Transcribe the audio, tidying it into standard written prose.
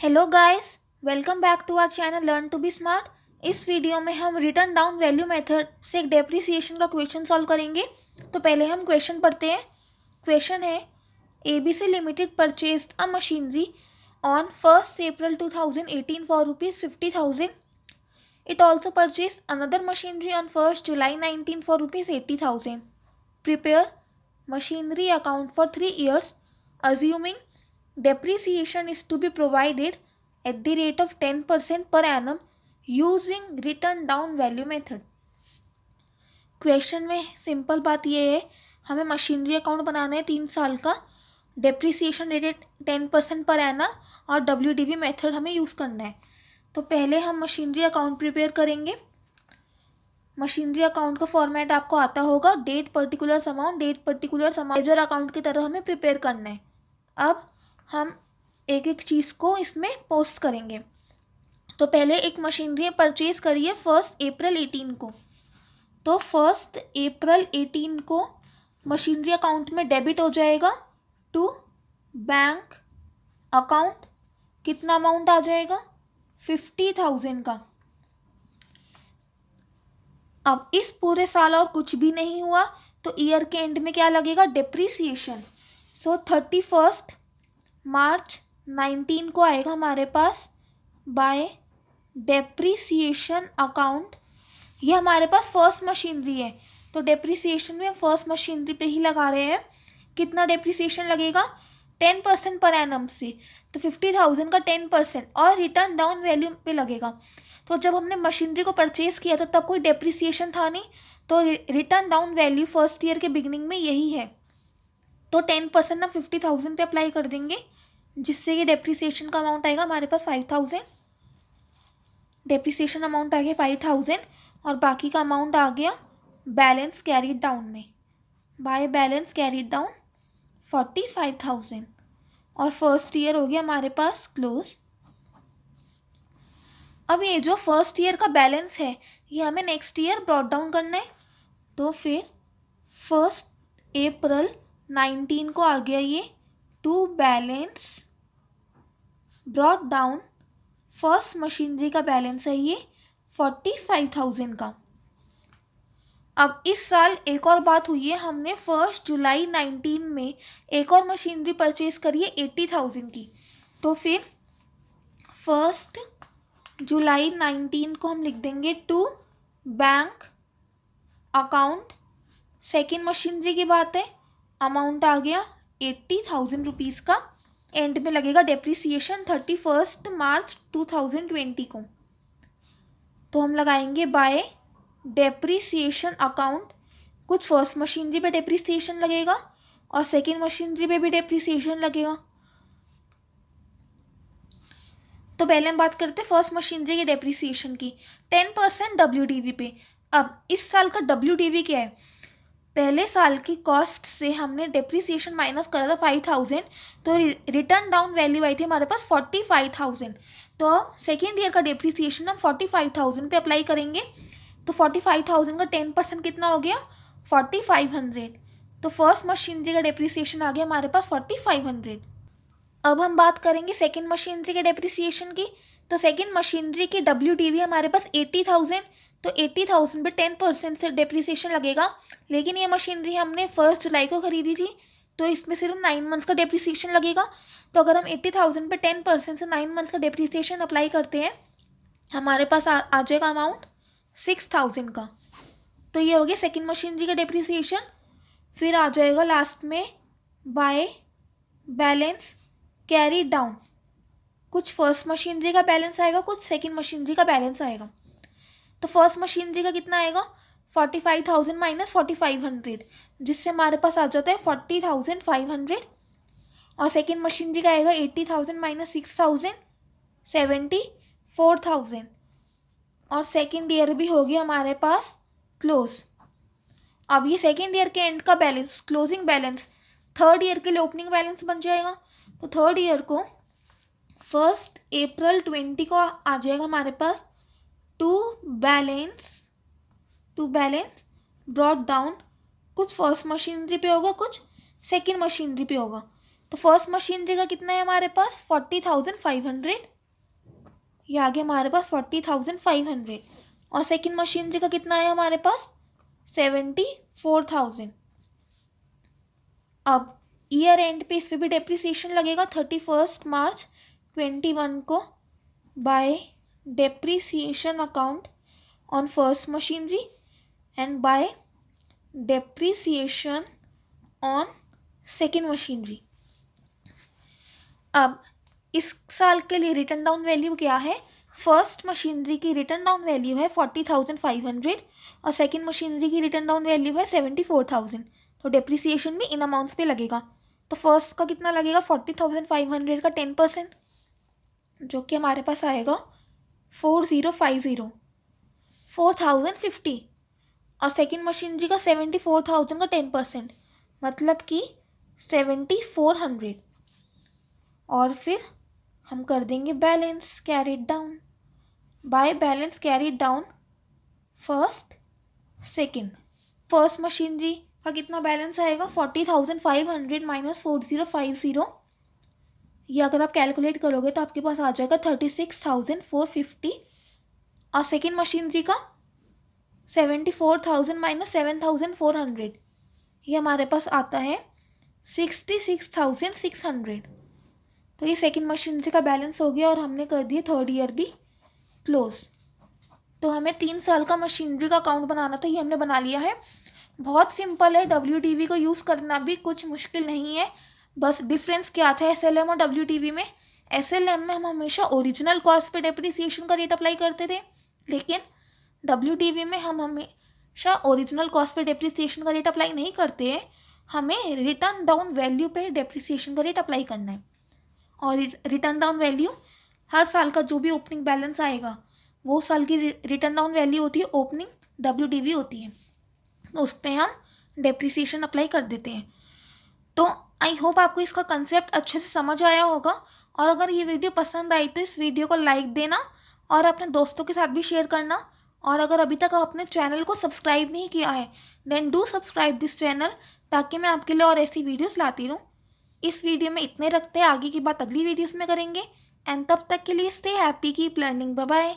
Hello guys, welcome back to our channel learn to be smart. इस video में हम return down value method से एक depreciation का क्वेश्चन सॉल्व करेंगे। तो पहले हम क्वेश्चन पढ़ते हैं। क्वेश्चन है ABC limited purchased a machinery on 1st April 2018 for ₹50,000। It also purchase another machinery on 1st July 19 for ₹80,000। Prepare machinery account for 3 years assuming depreciation is to be provided at the rate of 10% per annum using written down value method। Question में simple बात यह है, हमें machinery account बनाना है 3 साल का, depreciation rate 10% per annum और WDV method हमें यूज़ करना है। तो पहले हम मशीनरी अकाउंट प्रिपेयर करेंगे। मशीनरी अकाउंट का फॉर्मेट आपको आता होगा, date particulars amount, date particulars amount ledger account की तरह हमें प्रिपेयर करना है। अब हम एक एक चीज़ को इसमें पोस्ट करेंगे। तो पहले एक मशीनरी परचेज करिए 1 अप्रैल 18 को। तो 1 अप्रैल 18 को मशीनरी अकाउंट में डेबिट हो जाएगा टू बैंक अकाउंट। कितना अमाउंट आ जाएगा? 50,000 का। अब इस पूरे साल और कुछ भी नहीं हुआ तो ईयर के एंड में क्या लगेगा? डेप्रीसिएशन। सो 31 मार्च 19 को आएगा हमारे पास बाय डेप्रीसिएशन अकाउंट। ये हमारे पास फर्स्ट मशीनरी है तो डेप्रीसिएशन में फर्स्ट मशीनरी पे ही लगा रहे हैं। कितना डेप्रीसिएशन लगेगा? 10% पर एनम से, तो 50,000 का 10% और रिटर्न डाउन वैल्यू पे लगेगा। तो जब हमने मशीनरी को परचेज किया था तब कोई डेप्रीसिएशन था नहीं, तो return down value first year के बिगिनिंग में यही है। तो 10% हम 50,000 पे अप्लाई कर देंगे, जिससे ये डेप्रीसिएशन का अमाउंट आएगा हमारे पास 5,000। डेप्रीसिएशन अमाउंट आ गया 5,000 और बाकी का अमाउंट आ गया बैलेंस कैरीड डाउन में। बाय बैलेंस कैरीड डाउन 45,000 और फर्स्ट ईयर हो गया हमारे पास क्लोज। अब ये जो फर्स्ट ईयर का बैलेंस है ये हमें नेक्स्ट ईयर ब्रॉट डाउन करना है। तो फिर 1 अप्रैल 19 को आ गया ये to balance brought down. First machinery का बैलेंस है ये 45,000 का। अब इस साल एक और बात हुई है, हमने 1 जुलाई 19 में एक और मशीनरी परचेज करी है 80,000 की। तो फिर 1 जुलाई 19 को हम लिख देंगे to bank account. Second machinery की बात है, अमाउंट आ गया 80,000 रुपीज़ का। एंड में लगेगा डेप्रीसिएशन 31 मार्च 2020 को। तो हम लगाएंगे बाय डेप्रीसिएशन अकाउंट। कुछ फर्स्ट मशीनरी पे डेप्रीसिएशन लगेगा और सेकेंड मशीनरी पे भी डेप्रीसिएशन लगेगा। तो पहले हम बात करते हैं फर्स्ट मशीनरी के डेप्रीसिएशन की। 10% WDV पे। अब इस साल का WDV क्या है? पहले साल की कॉस्ट से हमने डेप्रीसिएशन माइनस करा था 5,000, तो रिटर्न डाउन वैल्यू आई थी हमारे पास 45,000। तो सेकेंड ईयर का डेप्रीसिएशन हम 45,000 पे अप्लाई करेंगे। तो 45,000 का 10% कितना हो गया? 4,500। तो फर्स्ट मशीनरी का डेप्रीसिएशन आ गया हमारे पास 4,500। अब हम बात करेंगे सेकेंड मशीनरी के डेप्रीसिएशन की। तो सेकेंड मशीनरी की WDV हमारे पास 80,000, तो 80,000 पे 10% से डेप्रीसिएशन लगेगा। लेकिन ये मशीनरी हमने 1 जुलाई को खरीदी थी तो इसमें सिर्फ 9 मंथ्स का डेप्रीसिएशन लगेगा। तो अगर हम 80,000 पे 10% से 9 मंथ्स का डेप्रीसिएशन अप्लाई करते हैं, हमारे पास आ जाएगा अमाउंट 6,000 का। तो ये हो गया सेकेंड मशीनरी का डेप्रीसिएशन। फिर आ जाएगा लास्ट में बाय बैलेंस कैरी डाउन। कुछ फर्स्ट मशीनरी का बैलेंस आएगा, कुछ सेकेंड मशीनरी का बैलेंस आएगा। तो फर्स्ट मशीनरी का कितना आएगा? 45,000 माइनस 4,500, जिससे हमारे पास आ जाता है 40,500। और सेकेंड मशीनरी का आएगा 80,000 माइनस 6,000, 74,000। और सेकेंड ईयर भी हो गया हमारे पास क्लोज। अब ये सेकेंड ईयर के एंड का balance, closing balance, third year के लिए ओपनिंग बैलेंस बन जाएगा। तो थर्ड ईयर को 1 अप्रैल 20 को आ जाएगा हमारे पास टू बैलेंस ब्रॉट डाउन। कुछ फर्स्ट मशीनरी पे होगा, कुछ सेकेंड मशीनरी पे होगा। तो फर्स्ट मशीनरी का कितना है हमारे पास? 40,500 ये आ गया हमारे पास 40,500। और सेकंड मशीनरी का कितना है हमारे पास 74,000। अब ईयर एंड पे इस पर भी डेप्रिसिएशन लगेगा 31 मार्च 21 को bye depreciation account on first machinery and bye depreciation on second machinery. अब इस साल के लिए रिटर्न डाउन वैल्यू क्या है, फर्स्ट मशीनरी की रिटर्न डाउन वैल्यू है 40,500 और सेकेंड मशीनरी की रिटर्न डाउन वैल्यू है 74,000। तो डेप्रिसिएशन भी इन अमाउंट्स पे लगेगा। तो फर्स्ट का कितना लगेगा 40,500 का 10%, जो कि हमारे पास आएगा 4,050 और सेकेंड मशीनरी का 74,000 का 10%, मतलब कि 7,400। और फिर हम कर देंगे balance carried down by balance carried down first second. First machinery का कितना बैलेंस आएगा 40,500 माइनस 4,050। ये अगर आप कैलकुलेट करोगे तो आपके पास आ जाएगा 36,450। और सेकेंड मशीनरी का 74,000 माइनस 7,400, ये हमारे पास आता है 66,600। तो ये सेकेंड मशीनरी का बैलेंस हो गया और हमने कर दिया थर्ड ईयर भी क्लोज। तो हमें 3 साल का मशीनरी का अकाउंट बनाना था, ये हमने बना लिया है। बहुत सिंपल है, WDV को यूज़ करना भी कुछ मुश्किल नहीं है। बस डिफरेंस क्या था SLM और WDV में, SLM में हम हमेशा ओरिजिनल कॉस्ट पे डेप्रिसिएशन का रेट अप्लाई करते थे, लेकिन WDV में हम हमेशा ओरिजिनल कॉस्ट पे डेप्रिसिएशन का रेट अप्लाई नहीं करते हैं, हमें रिटर्न डाउन वैल्यू पे डेप्रिसिएशन का रेट अप्लाई करना है। और रिटर्न डाउन वैल्यू हर साल का जो भी ओपनिंग बैलेंस आएगा वो साल की रिटर्न डाउन वैल्यू होती है, ओपनिंग WDV होती है, तो उस पर हम डेप्रिसिएशन अप्लाई कर देते हैं। तो आई होप आपको इसका कंसेप्ट अच्छे से समझ आया होगा। और अगर ये वीडियो पसंद आई तो इस वीडियो को लाइक देना और अपने दोस्तों के साथ भी शेयर करना। और अगर अभी तक आपने चैनल को सब्सक्राइब नहीं किया है then do subscribe this channel, ताकि मैं आपके लिए और ऐसी वीडियोस लाती रहूँ। इस वीडियो में इतने रखते हैं, आगे की बात अगली वीडियोस में करेंगे। एंड तब तक के लिए stay happy, keep learning, bye bye.